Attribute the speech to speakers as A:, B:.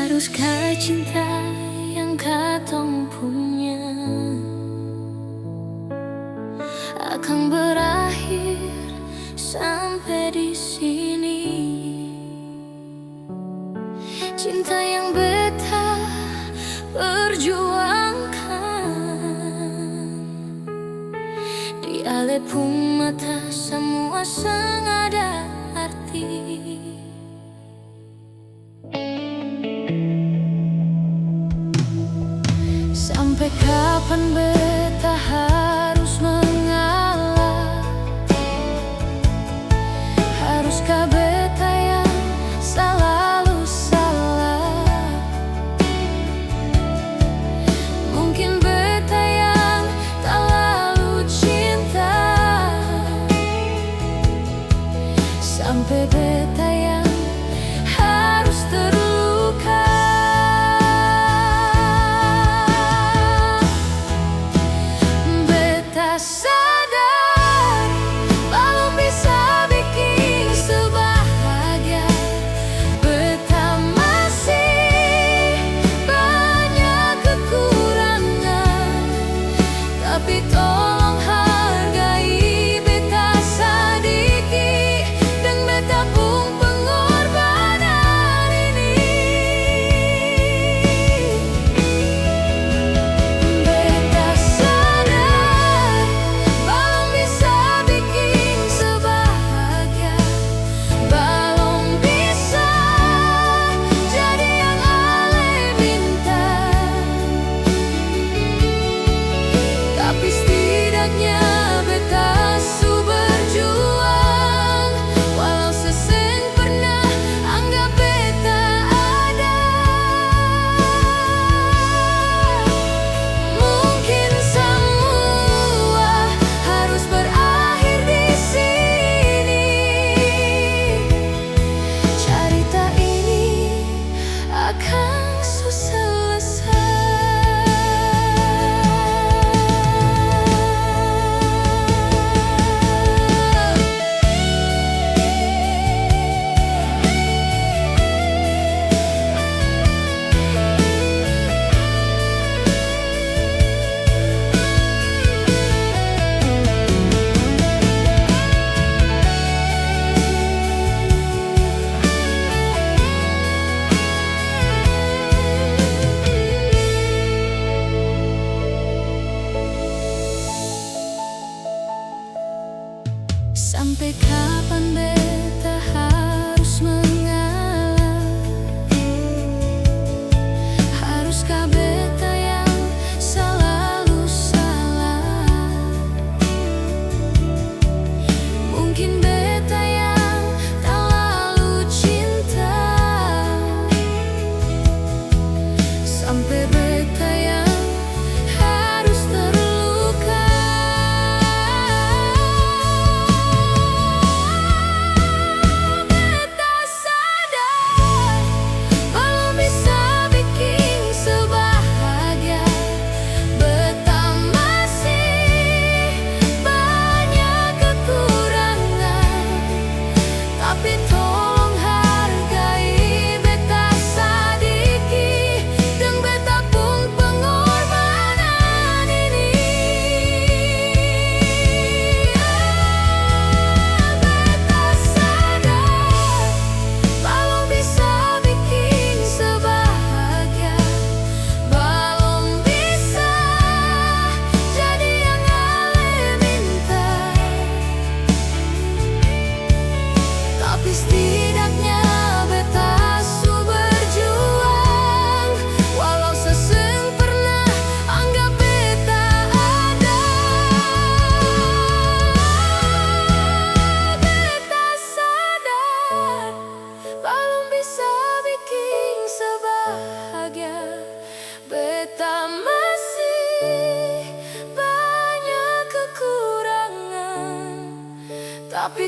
A: Haruskah cinta yang katong punya akan berakhir sampai di sini? Cinta yang beta perjuangkan di alepung mata semua sangat ada arti. Sampai kapan beta harus mengalah? Haruskah beta yang selalu salah? Mungkin beta yang terlalu cinta, sampai beta yang harus terluka. Sadar belum bisa bikin sebahagia, beta masih banyak kekurangan, tapi tolong hargai beta sadiki dan beta pun pengorbanan ini. Beta sadar belum bisa bikin sebahagia, belum bisa jadi yang ale minta, tapi setidaknya beta su berjuang, walau seseng pernah anggap beta ada. Mungkin semua harus berakhir di sini. Cerita ini akan selesai. Sampai kapan beta harus mengalah? Haruskah beta yang selalu salah? Mungkin beta yang terlalu cinta, sampai beta yang harus terluka. Setidaknya beta su berjuang, walau seseng pernah anggap beta ada. Beta sadar belum bisa bikin sebahagia, beta masih banyak kekurangan, tapi